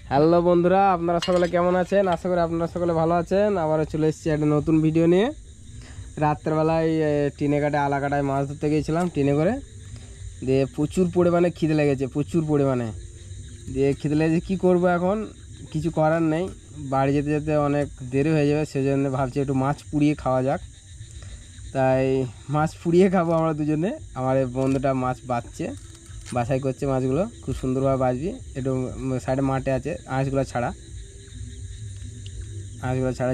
Hello বন্ধুরা, আপনারা সকলে কেমন আছেন? আশা করি আপনারা সকলে ভালো আছেন। আবারও চলে এসেছি একটা নতুন ভিডিও নিয়ে। রাত্রেবেলায় টিনে কাটে আলা কাটায় মাছ ধরতে গিয়েছিলাম টিনে করে। দিয়ে প্রচুর পরিমাণে খিদে লেগেছে, প্রচুর পরিমাণে। দিয়ে খিদে লেগেছে, কী করবো এখন? কিছু করার নেই, বাড়ি যেতে যেতে অনেক দেরি হয়ে যাবে। সেজন্য ভাবছি একটু মাছ পুড়িয়ে খাওয়া যাক। তাই মাছ পুড়িয়ে খাবো আমরা দুজনে। আমার এই বন্ধুটা মাছ বাছাই করছে মাছগুলো, খুব সুন্দরভাবে বাছবি। একটু সাইডে মাঠে আছে, আঁশগুলো ছাড়া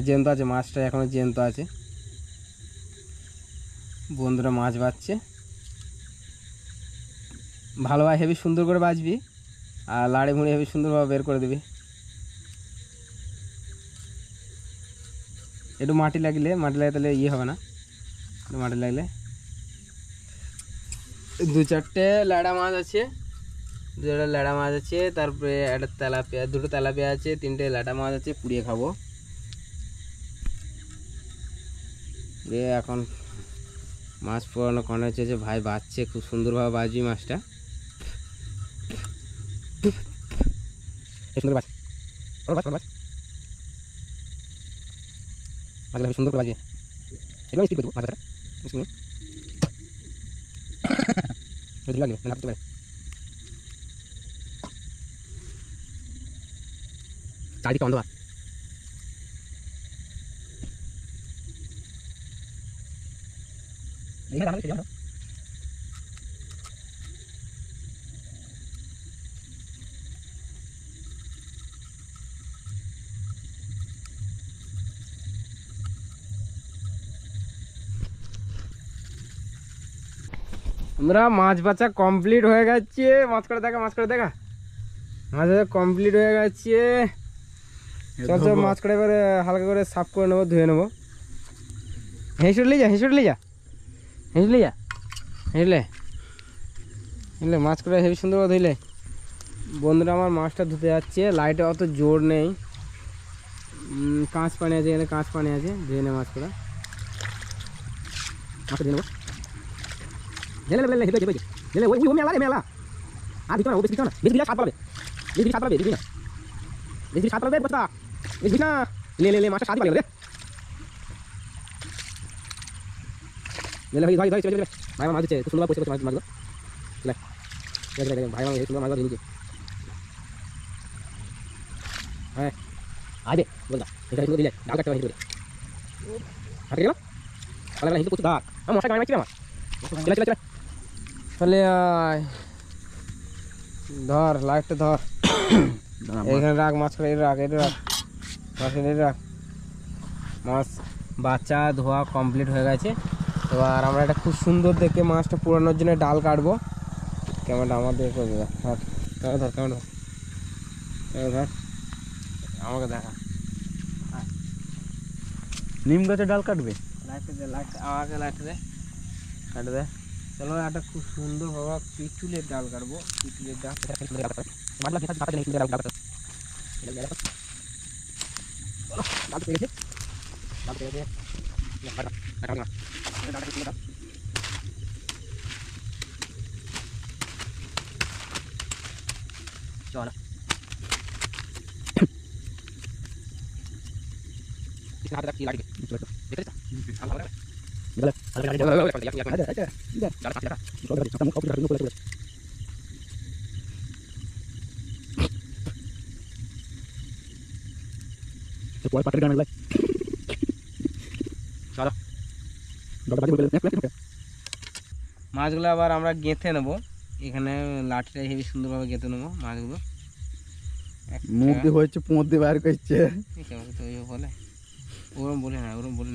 জ্যান্ত আছে, মাছটা এখনও জ্যান্ত আছে। বন্ধুরা মাছ বাছছে, ভালোভাবে হেবি সুন্দর করে বাছবি, আর লাড়ি মুড়ি হেবি সুন্দরভাবে বের করে দিবি। একটু মাটি লাগলে তাহলে হবে না। মাটি লাগলে দু চারটে ল্যাড়া মাছ আছে, তারপরে একটা তেলাপিয়া, দুটো তেলাপিয়া আছে, তিনটে ল্যাটা মাছ আছে, পুড়িয়ে খাবো। দিয়ে এখন মাছ পোড়ানো কনে হচ্ছে, ভাই বাছছে, খুব সুন্দরভাবে বাজবি মাছটা। সুন্দর সুন্দর করে বাজিয়ে চারিদিকে অন্ধকার। আমরা মাছ বাছা কমপ্লিট হয়ে গেছে। মাছ করে দেখা মাছ বাছা কমপ্লিট হয়ে গেছে। চল মাছ করে এবারে হালকা করে সাফ করে নেবো, ধুয়ে নেবো। হেঁচড়ে মাছ করে হেবি সুন্দর ধুইলে। বন্ধুরা আমার মাছটা ধুতে যাচ্ছে, লাইটে অত জোর নেই, কাঁচ পানি আছে এখানে, ধুয়ে নে মাছ করে। মাছটা ধুয়ে নেবো। ধর লাইটটা ধর, এখানে রাখ মাছ করে, রাখ মাছ বাচ্চা ধোয়া কমপ্লিট হয়ে গেছে। এবার আমরা একটা খুব সুন্দর দেখে মাছটা পোড়ানোর জন্য ডাল কাটবো। ক্যামেরাটা আমার দিকে করে দেবে, ধর আমাকে দেখা। নিম গাছের ডাল কাটবে, আমাকে লাইটটা দে, কাটে দে। চলো একটা খুব সুন্দর বাবা পিটুলের ডাল কাটবো, পিটুলের ডাল। মাছগুলো আবার আমরা গেঁথে নেবো, এখানে লাঠিটা হেবি সুন্দরভাবে গেঁথে নেবো মাছগুলো। মুখ দিয়ে হচ্ছে পোঁত দিয়ে বাইর করছে, বলে ওরম বলে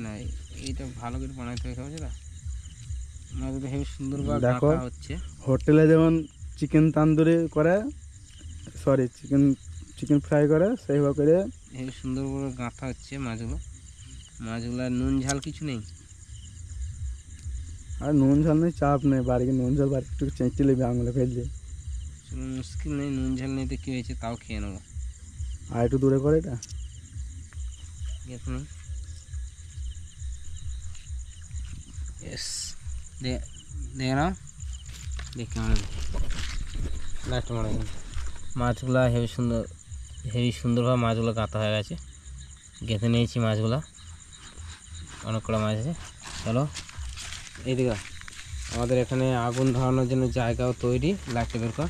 না, এইটা ভালো করে বানাইতে হবে, বুঝলা? মাছগুলো হেবি সুন্দরভাবে দেখো হচ্ছে। হোটেলে যেমন চিকেন তান্দুরি করে, সরি চিকেন ফ্রাই করে, সেইভাবে করে হেবি সুন্দর করে গাঁথা হচ্ছে মাছগুলো। নুন ঝাল কিছু নেই, আর নুন ঝাল নেই, চাপ নেই, বাড়িকে নুন ঝাল বাড়ি একটু চেঁচে নেবে আঙুলে ফেললে। মুশকিল নেই, নুন ঝাল নেই তো কী হয়েছে, তাও খেয়ে নেবো। আর একটু দূরে করে এটা দেখে নাও, দেখে লাস্ট মাছগুলো হেবি সুন্দর হেবি সুন্দরভাবে মাছগুলো গাঁথা হয়ে গেছে, গেঁথে নিয়েছি মাছগুলো, অনেক কটা মাছ আছে। চলো এইদিকে আমাদের এখানে আগুন ধরানোর জন্য জায়গাও তৈরি। লাইটটা বের কর,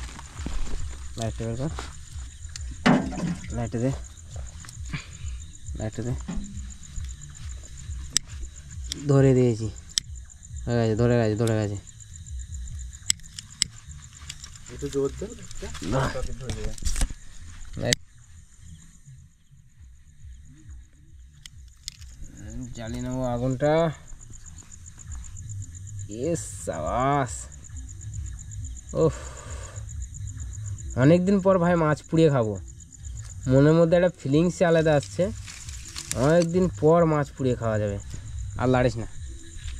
লাইটটা বের কর, লাইটটা দে, লাইটটা দে। ধরে দিয়েছি, হয়ে গেছে, ধরে গেছে, ধরে গেছে। একটু জোর দে, জ্বালিয়ে নেবো আগুনটা। ইস সাবাস, ওহ অনেকদিন পর ভাই মাছ পুড়িয়ে খাবো, মনের মধ্যে একটা ফিলিংসই আলাদা আসছে। অনেকদিন পর মাছ পুড়িয়ে খাওয়া যাবে। আর লাড়িস না,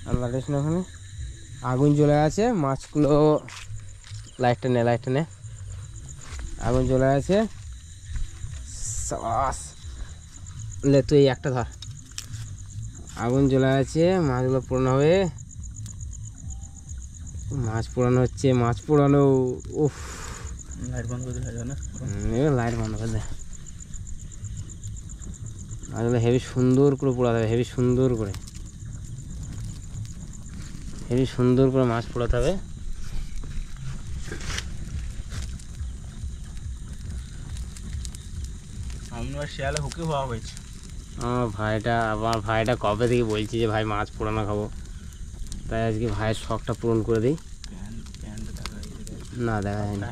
আর লাড়িস না, ওখানে আগুন জ্বলে আছে। মাছগুলো লাইটটা নে, লাইটটা নে, আগুন জ্বলে আছে। সাবাস, লে তুই একটা ধর। আগুন জ্বলে আছে, মাছগুলো পোড়ানো হবে। মাছ পোড়ানো হচ্ছে, মাছ পোড়ানো। উফ, লাইট বন্ধ করে দিলে না, লাইট বন্ধ করে দে। মাছগুলো হেবি সুন্দর করে পোড়াতে হবে, হেবি সুন্দর করে, হেবি সুন্দর করে মাছ পোড়াতে হবে। আমরা শিয়ালে হুকে হওয়া হয়েছে। আমার ভাইটা কবে থেকে বলছি যে ভাই মাছ পোড়ানো খাবো, তাই আজকে ভাইয়ের শখটা পূরণ করে দিই। না দেখা যায়নি,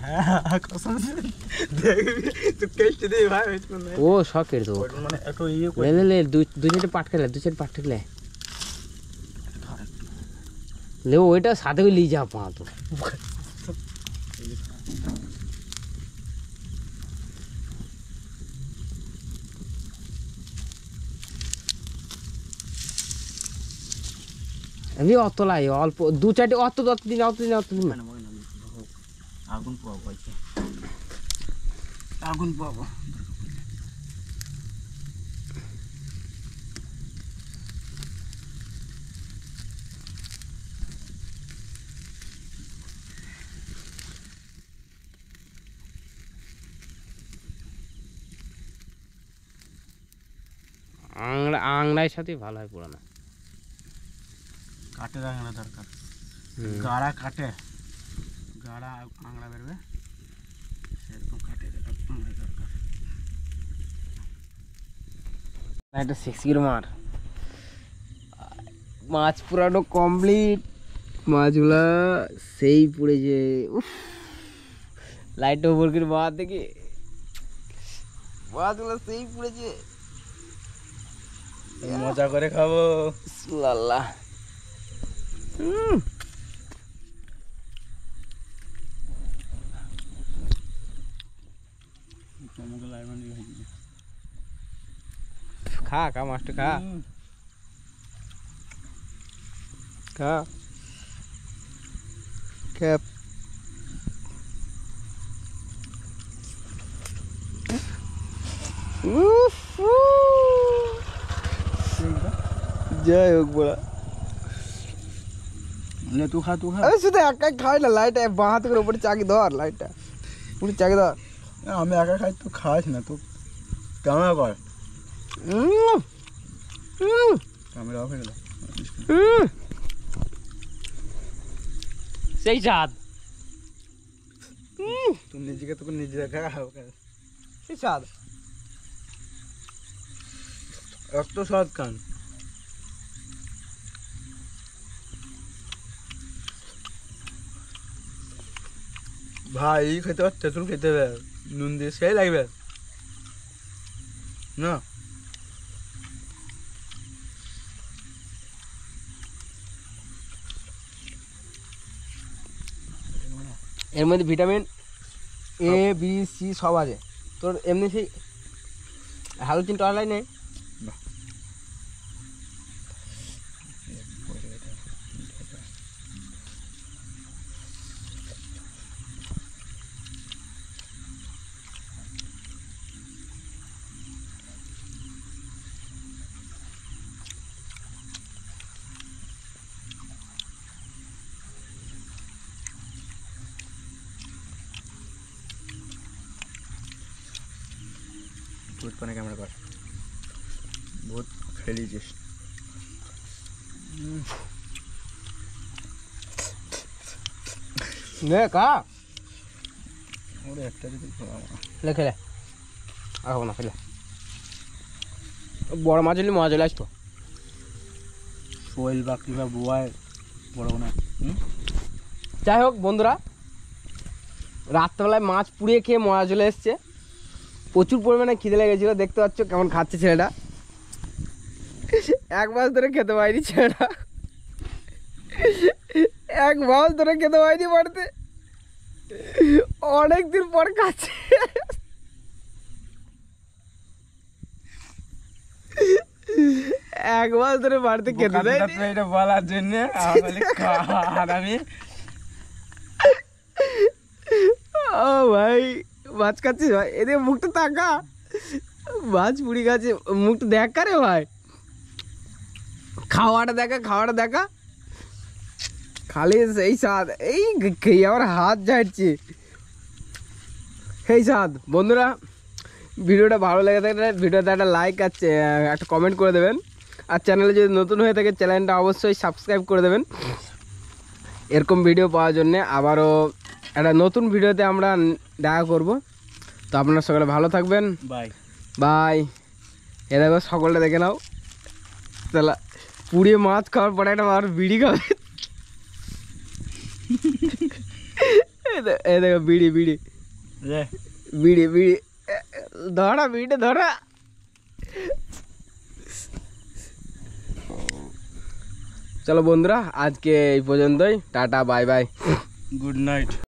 ও শখ কেটে দেবো। লে লে দু চারটে পাট খেলে, দু চারটে পাট খেলে লে, ওইটা সাথে করে নিয়ে যা পা তো। আমি অত লাই অল্প দু চারটে, অত অত দিন, অত দিন, অত দিন না। আগুন পোয়াবো, আগুন পোয়াবো। আংড়ার সাথে ভালো হয় পোড়ানো। কাঠের আংড়া দরকার, গাড়া কাটে, গাড়া আংড়া বেরবে, সেরকম কাঠের আংড়া দরকার। একটা 6 কিলো মার, মাছ পুরানো কমপ্লিট। মাছগুলা সেই পুড়েছে, উফ লাইটটা উপর করে মাছ দেখি, মাছগুলো সেই পুড়েছে। মজা করে খাবো। আল্লাহ, খা খা মাছটা খা, খা খেপ। যাই হোক বলা, তু খা, তু খা। শুধু একাই খাই না, লাইট বাঁ হাতে করে উপরে চাকি ধর, লাইটটা পুরো চাকি ধর। আমি একা খাই, তুই খাস না, তুই ক্যামেরা কর। ক্যামেরা অফ হয়ে গেল, সেই স্বাদ, তুই নিজেকে তোকে নিজে দেখা সেই স্বাদ। এত স্বাদ খান ভাই, খেতে পারছে, তেঁতুল খেতে হবে, নুন দিয়ে সেই লাগবে না। এর মধ্যে ভিটামিন এ বি সি সব আছে। তোর এমনি সেই হ্যালোজিন টয়লাই নেই। बहुत पाने कैमरा कर बहुत খেলিছিস নে কা ওরে একটা দিতে লে খেলে আহ না খেলে বড় মাছ হলে মজা চলে আসতো শোল বা কিবা বুয়ায় বড় না যাই হোক বন্ধুরা রাত্রেবেলায় মাছ পুড়িয়ে খেয়ে মজা চলে এসছে প্রচুর পরিমাণে খিদে লেগেছিল দেখতে পাচ্ছ কেমন খাচ্ছে ছেলেটা এক মাস ধরে খেতে পারিনি ছেলেটা এক মাস ধরে খেতে পারিনি বাড়িতে অনেকদিন পর খাচ্ছে এক মাস ধরে বাড়িতে খেতে দেয়নি এটা বলার জন্য আর আমি ও ভাই মাছ খাচ্ছিস ভাই এদের মুখটা তাকা মাছ পুড়ি খাচ্ছে মুখটা দেখা রে ভাই খাওয়াটা দেখা খালি সেই স্বাদ এই খেয়ে আমার হাত ঝাড়ছে সেই স্বাদ বন্ধুরা ভিডিওটা ভালো লেগে থাকলে ভিডিওতে একটা লাইক আর একটা কমেন্ট করে দেবেন আর চ্যানেলে যদি নতুন হয়ে থাকে চ্যানেলটা অবশ্যই সাবস্ক্রাইব করে দেবেন এরকম ভিডিও পাওয়ার জন্যে আবারও একটা নতুন ভিডিওতে আমরা দেখা করব তো আপনারা সকলে ভালো থাকবেন বাই বাই এ দেখো সকলটা দেখে নাও তাহলে পুড়িয়ে মাছ খাওয়ার পরে একটা আর বিড়ি খাবে এ দেখো বিড়ি ধরা বিড়িটা ধরা চলো বন্ধুরা আজকে এই পর্যন্তই tata bye bye good night